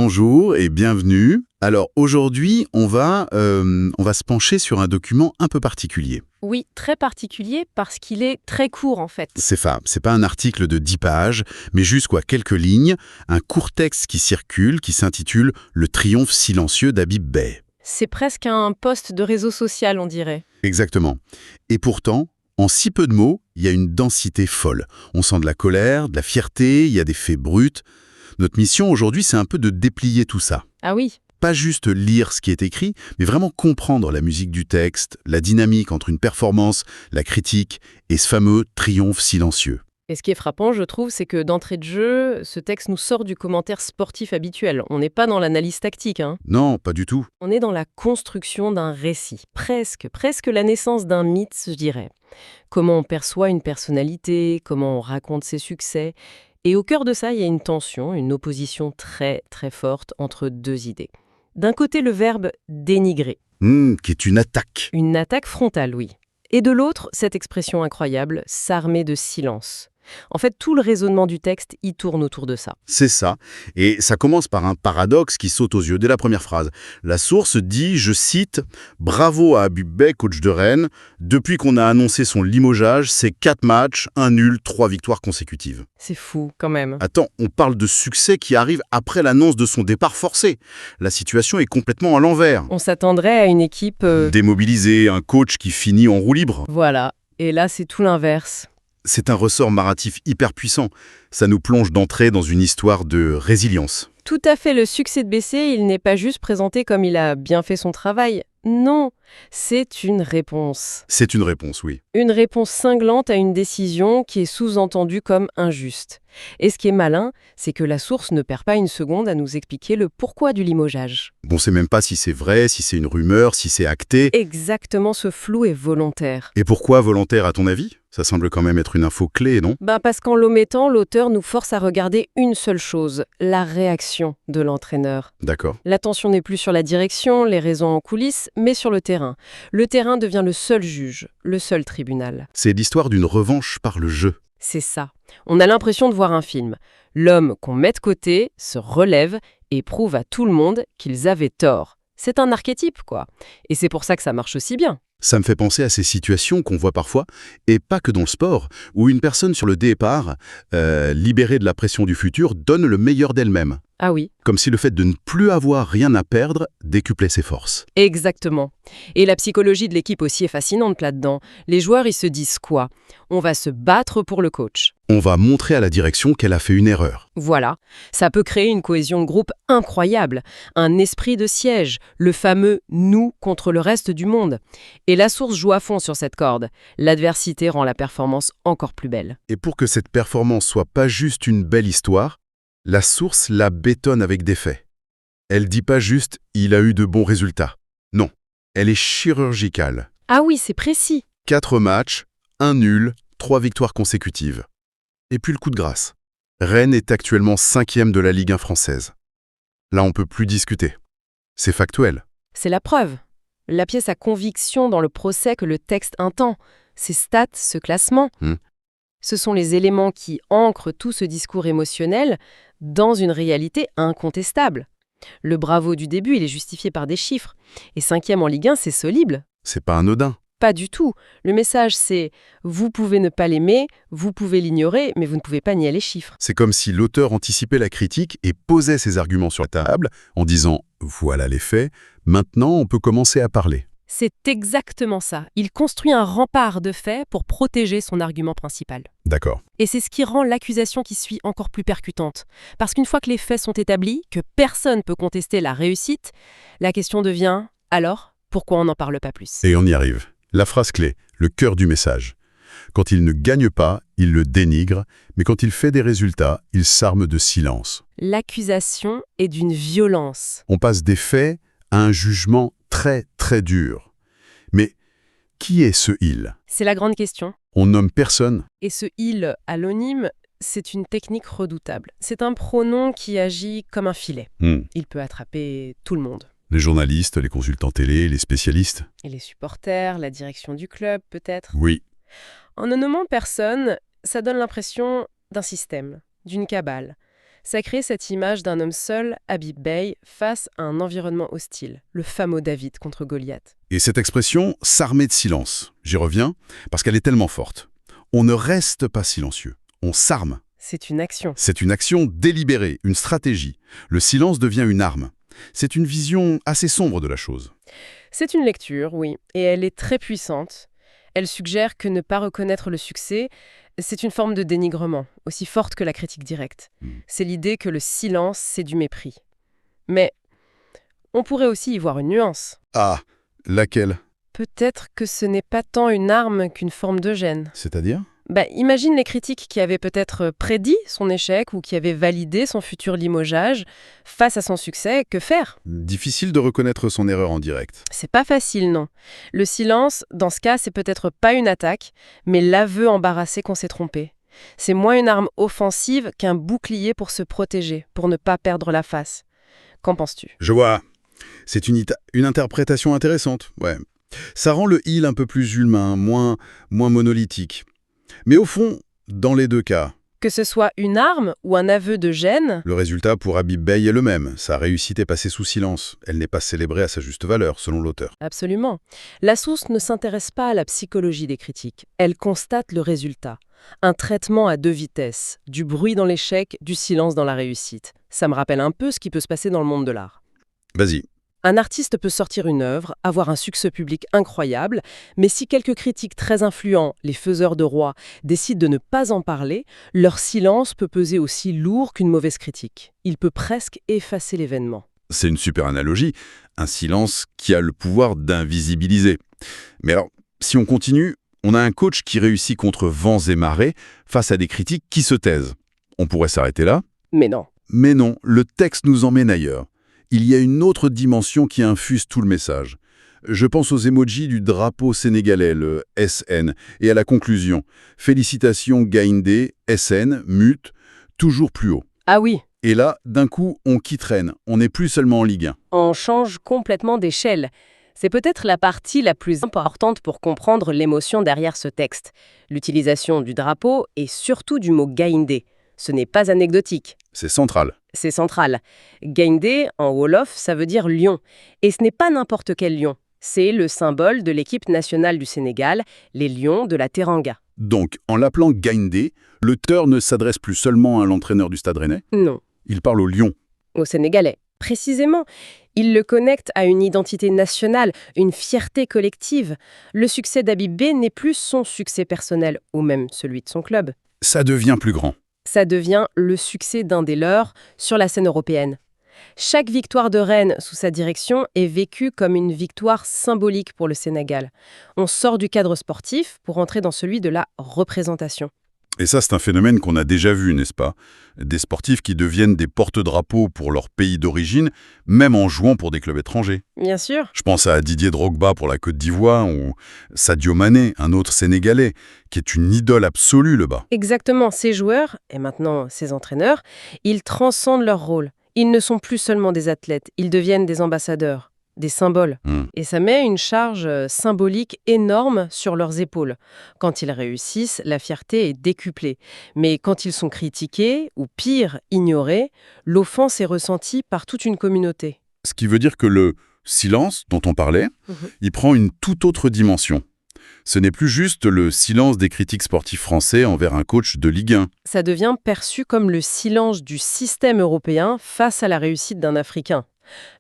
Bonjour et bienvenue. Alors aujourd'hui, on va se pencher sur un document un peu particulier. Oui, très particulier parce qu'il est très court en fait. C'est pas un article de 10 pages, mais juste quelques lignes, un court texte qui circule, qui s'intitule « Le triomphe silencieux d'Habib Bey ». C'est presque un post de réseau social, on dirait. Exactement. Et pourtant, en si peu de mots, il y a une densité folle. On sent de la colère, de la fierté, il y a des faits bruts. Notre mission aujourd'hui, c'est un peu de déplier tout ça. Ah oui, Pas juste lire ce qui est écrit, mais vraiment comprendre la musique du texte, la dynamique entre une performance, la critique et ce fameux triomphe silencieux. et ce qui est frappant, je trouve, c'est que d'entrée de jeu, ce texte nous sort du commentaire sportif habituel. On n'est pas dans l'analyse tactique, hein. Non, pas du tout. On est dans la construction d'un récit. Presque la naissance d'un mythe, je dirais. Comment on perçoit une personnalité, comment on raconte ses succès. Et au cœur de ça, il y a une tension, une opposition très très forte entre deux idées. D'un côté, le verbe dénigrer, Qui est une attaque. une attaque frontale, oui. Et de l'autre, cette expression incroyable, s'armer de silence. En fait, tout le raisonnement du texte y tourne autour de ça. C'est ça. Et ça commence par un paradoxe qui saute aux yeux dès la première phrase. La source dit, je cite, « Bravo à Habib Bey, coach de Rennes. Depuis qu'on a annoncé son limogeage, c'est 4 matchs, 1 nul, 3 victoires consécutives. » C'est fou, quand même. Attends, on parle de succès qui arrive après l'annonce de son départ forcé. La situation est complètement à l'envers. On s'attendrait à une équipe... Démobilisé, un coach qui finit en roue libre. Voilà. Et là, c'est tout l'inverse. C'est un ressort narratif hyper puissant. Ça nous plonge d'entrée dans une histoire de résilience. Tout à fait, le succès de BC, il n'est pas juste présenté comme il a bien fait son travail. Non, c'est une réponse. C'est une réponse, oui. Une réponse cinglante à une décision qui est sous-entendue comme injuste. Et ce qui est malin, c'est que la source ne perd pas une seconde à nous expliquer le pourquoi du limogeage. On ne sait même pas si c'est vrai, si c'est une rumeur, si c'est acté. Exactement, ce flou est volontaire. Et pourquoi volontaire à ton avis? Ça semble quand même être une info clé, non? Parce qu'en l'omettant, l'auteur nous force à regarder une seule chose, la réaction de l'entraîneur. D'accord. L'attention n'est plus sur la direction, les raisons en coulisses, mais sur le terrain. Le terrain devient le seul juge, le seul tribunal. C'est l'histoire d'une revanche par le jeu. C'est ça. On a l'impression de voir un film. L'homme qu'on met de côté se relève et prouve à tout le monde qu'ils avaient tort. C'est un archétype, quoi. Et c'est pour ça que ça marche aussi bien. Ça me fait penser à ces situations qu'on voit parfois, et pas que dans le sport, où une personne sur le départ, libérée de la pression du futur, donne le meilleur d'elle-même. Ah oui, Comme si le fait de ne plus avoir rien à perdre décuplait ses forces. exactement. Et la psychologie de l'équipe aussi est fascinante là-dedans. Les joueurs, ils se disent quoi? On va se battre pour le coach. On va montrer à la direction qu'elle a fait une erreur. Voilà, ça peut créer une cohésion de groupe incroyable, un esprit de siège, le fameux « nous contre le reste du monde ». Et la source joue à fond sur cette corde. L'adversité rend la performance encore plus belle. Et pour que cette performance soit pas juste une belle histoire, la source la bétonne avec des faits. Elle dit pas juste « il a eu de bons résultats ». Non, elle est chirurgicale. Ah oui, c'est précis. 4 matchs, 1 nul, 3 victoires consécutives. Et puis le coup de grâce. Rennes est actuellement 5e de la Ligue 1 française. Là, on peut plus discuter. C'est factuel. C'est la preuve. La pièce a conviction dans le procès que le texte intend. Ces stats, ce classement, ce sont les éléments qui ancrent tout ce discours émotionnel dans une réalité incontestable. Le bravo du début, il est justifié par des chiffres. Et 5e en Ligue 1, c'est solide. C'est pas anodin. Pas du tout. Le message, c'est « vous pouvez ne pas l'aimer, vous pouvez l'ignorer, mais vous ne pouvez pas nier les chiffres C'est comme si l'auteur anticipait la critique et posait ses arguments sur la table en disant « voilà les faits, maintenant on peut commencer à parler ». ». C'est exactement ça. Il construit un rempart de faits pour protéger son argument principal. D'accord. Et c'est ce qui rend l'accusation qui suit encore plus percutante. Parce qu'une fois que les faits sont établis, que personne ne peut contester la réussite, la question devient « alors, pourquoi on n'en parle pas plus ?» Et on y arrive. La phrase clé, le cœur du message. Quand il ne gagne pas, il le dénigre, mais quand il fait des résultats, il s'arme de silence. L'accusation est d'une violence. On passe des faits à un jugement très très dur. Mais qui est ce « il » ? C'est la grande question. On nomme personne. Et ce « il » anonyme, c'est une technique redoutable. C'est un pronom qui agit comme un filet. Il peut attraper tout le monde. Les journalistes, les consultants télé, les spécialistes. Et les supporters, la direction du club, peut-être. Oui. En ne nommant personne, ça donne l'impression d'un système, d'une cabale. Ça crée cette image d'un homme seul, Habib Bey, face à un environnement hostile, le fameux David contre Goliath. Et cette expression « s'armer de silence », j'y reviens, parce qu'elle est tellement forte. On ne reste pas silencieux, on s'arme. C'est une action. C'est une action délibérée, une stratégie. Le silence devient une arme. C'est une vision assez sombre de la chose. C'est une lecture, oui, et elle est très puissante. Elle suggère que ne pas reconnaître le succès, c'est une forme de dénigrement, aussi forte que la critique directe. C'est l'idée que le silence, c'est du mépris. Mais on pourrait aussi y voir une nuance. Ah, laquelle? Peut-être que ce n'est pas tant une arme qu'une forme de gêne. C'est-à-dire? Imagine les critiques qui avaient peut-être prédit son échec ou qui avaient validé son futur limogeage. Face à son succès, que faire? Difficile de reconnaître son erreur en direct. C'est pas facile, non. Le silence, dans ce cas, c'est peut-être pas une attaque, mais l'aveu embarrassé qu'on s'est trompé. C'est moins une arme offensive qu'un bouclier pour se protéger, pour ne pas perdre la face. Qu'en penses-tu? Je vois. C'est une interprétation intéressante, ouais. Ça rend le heal un peu plus humain, moins monolithique. Mais au fond, dans les deux cas, que ce soit une arme ou un aveu de gêne, le résultat pour Habib Bey est le même. Sa réussite est passée sous silence. Elle n'est pas célébrée à sa juste valeur, selon l'auteur. Absolument. La source ne s'intéresse pas à la psychologie des critiques. Elle constate le résultat. Un traitement à deux vitesses. Du bruit dans l'échec, du silence dans la réussite. Ça me rappelle un peu ce qui peut se passer dans le monde de l'art. Vas-y. Un artiste peut sortir une œuvre, avoir un succès public incroyable, mais si quelques critiques très influents, les faiseurs de rois, décident de ne pas en parler, leur silence peut peser aussi lourd qu'une mauvaise critique. Il peut presque effacer l'événement. C'est une super analogie, un silence qui a le pouvoir d'invisibiliser. Mais alors, si on continue, on a un coach qui réussit contre vents et marées face à des critiques qui se taisent. On pourrait s'arrêter là? Mais non. Mais non, le texte nous emmène ailleurs. Il y a une autre dimension qui infuse tout le message. Je pense aux emojis du drapeau sénégalais, le SN, et à la conclusion. Félicitations Gaïndé, SN, mute, toujours plus haut. Ah oui. Et là, d'un coup, on quitte Rennes. On n'est plus seulement en Ligue 1. On change complètement d'échelle. C'est peut-être la partie la plus importante pour comprendre l'émotion derrière ce texte. L'utilisation du drapeau et surtout du mot Gaïndé. Ce n'est pas anecdotique. C'est central. C'est central. Gaïndé, en Wolof, ça veut dire lion. Et ce n'est pas n'importe quel lion. C'est le symbole de l'équipe nationale du Sénégal, les Lions de la Teranga. Donc, en l'appelant Gaïndé, l'auteur ne s'adresse plus seulement à l'entraîneur du Stade Rennais. Non. Il parle au lion. Au Sénégalais. Précisément. Il le connecte à une identité nationale, une fierté collective. Le succès d'Habib Bey n'est plus son succès personnel, ou même celui de son club. Ça devient plus grand. Ça devient le succès d'un des leurs sur la scène européenne. Chaque victoire de Rennes sous sa direction est vécue comme une victoire symbolique pour le Sénégal. On sort du cadre sportif pour entrer dans celui de la représentation. Et ça, c'est un phénomène qu'on a déjà vu, n'est-ce pas? Des sportifs qui deviennent des porte-drapeaux pour leur pays d'origine, même en jouant pour des clubs étrangers. Bien sûr. Je pense à Didier Drogba pour la Côte d'Ivoire ou Sadio Mané, un autre Sénégalais, qui est une idole absolue, le bas. Exactement. Ces joueurs, et maintenant ces entraîneurs, ils transcendent leur rôle. Ils ne sont plus seulement des athlètes, ils deviennent des ambassadeurs, des symboles. Et ça met une charge symbolique énorme sur leurs épaules. Quand ils réussissent, la fierté est décuplée. Mais quand ils sont critiqués, ou pire, ignorés, l'offense est ressentie par toute une communauté. Ce qui veut dire que le silence dont on parlait, il prend une toute autre dimension. Ce n'est plus juste le silence des critiques sportifs français envers un coach de Ligue 1. Ça devient perçu comme le silence du système européen face à la réussite d'un Africain.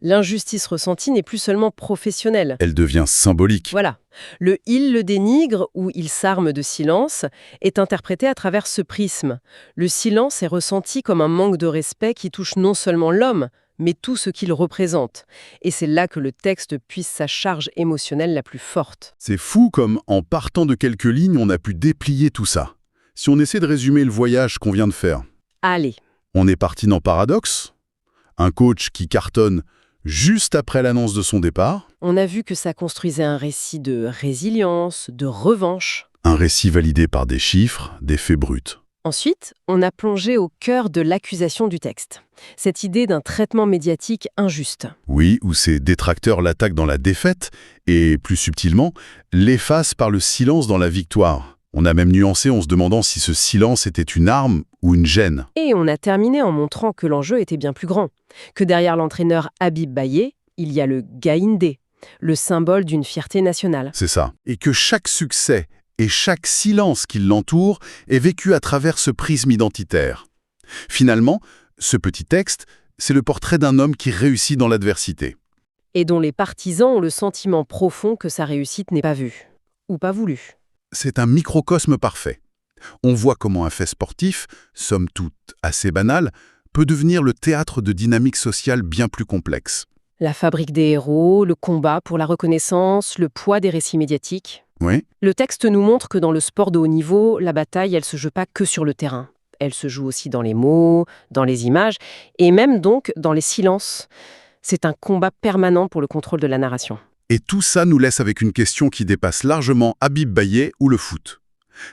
L'injustice ressentie n'est plus seulement professionnelle. Elle devient symbolique. Voilà. Le « il le dénigre » ou « il s'arme de silence » est interprété à travers ce prisme. Le silence est ressenti comme un manque de respect qui touche non seulement l'homme, mais tout ce qu'il représente. Et c'est là que le texte puise sa charge émotionnelle la plus forte. C'est fou comme, en partant de quelques lignes, on a pu déplier tout ça. Si on essaie de résumer le voyage qu'on vient de faire. Allez. On est parti dans Paradoxe, un coach qui cartonne juste après l'annonce de son départ. On a vu que ça construisait un récit de résilience, de revanche. Un récit validé par des chiffres, des faits bruts. Ensuite, on a plongé au cœur de l'accusation du texte. Cette idée d'un traitement médiatique injuste. Oui, où ses détracteurs l'attaquent dans la défaite et, plus subtilement, l'effacent par le silence dans la victoire. On a même nuancé en se demandant si ce silence était une arme ou une gêne. Et on a terminé en montrant que l'enjeu était bien plus grand, que derrière l'entraîneur Habib Baye, il y a le Gaïndé, le symbole d'une fierté nationale. C'est ça. Et que chaque succès et chaque silence qui l'entoure est vécu à travers ce prisme identitaire. Finalement, ce petit texte, c'est le portrait d'un homme qui réussit dans l'adversité. Et dont les partisans ont le sentiment profond que sa réussite n'est pas vue, ou pas voulue. C'est un microcosme parfait. On voit comment un fait sportif, somme toute assez banal, peut devenir le théâtre de dynamiques sociales bien plus complexes. La fabrique des héros, le combat pour la reconnaissance, le poids des récits médiatiques. Oui, Le texte nous montre que dans le sport de haut niveau, la bataille, elle se joue pas que sur le terrain. Elle se joue aussi dans les mots, dans les images, et même donc dans les silences. C'est un combat permanent pour le contrôle de la narration. et tout ça nous laisse avec une question qui dépasse largement Habib Baye ou le foot.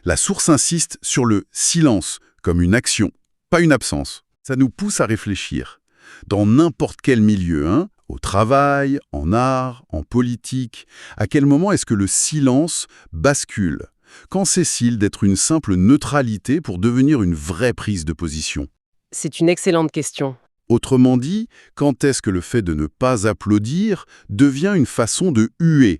La source insiste sur le silence comme une action, pas une absence. Ça nous pousse à réfléchir. Dans n'importe quel milieu, au travail, en art, en politique, à quel moment est-ce que le silence bascule? Quand cesse-t-il d'être une simple neutralité pour devenir une vraie prise de position? C'est une excellente question. Autrement dit, quand est-ce que le fait de ne pas applaudir devient une façon de huer,